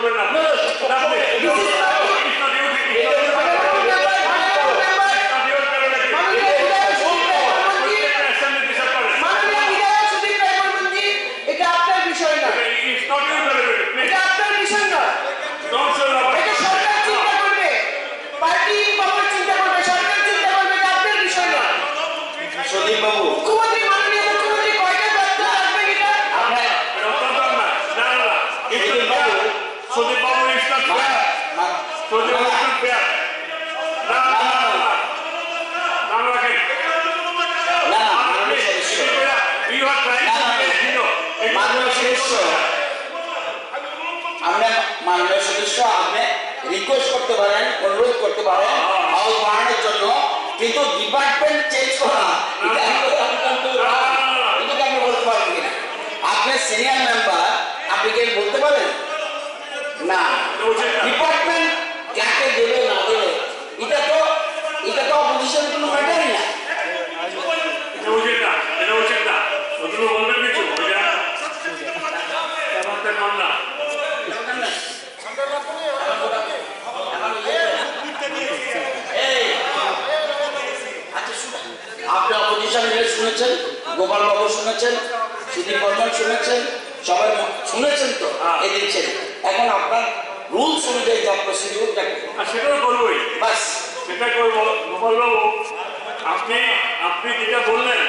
করবেন না। মাননীয় সদস্য আপনি রিকোয়েস্ট করতে পারেন, অনুরোধ করতে পারেন হাউস বাড়ানোর জন্য, কিন্তু ডিপার্টমেন্ট চেঞ্জ করা আপনি বলতে পারেন কিনা? আপনি সিনিয়র মেম্বার, আপনি কি বলতে পারেন না ডিপার্টমেন্ট কাকে দেবে না দেবে? এটা তো অপোজিশনের কোনো ম্যাটারই না। আপনি অপোজিশন শুনেছেন, গোপাল বাবু শুনেছেন, সুদীপ বর্মন শুনেছেন, সবাই শুনেছেন তো এদিচ্ছেন। এখন আপনার রুলস অনুযায়ী যা প্রসিডিউরটা সেটাও করবোই, বাস সেটা করবো। গোপাল বাবু, আপনি যেটা বললেন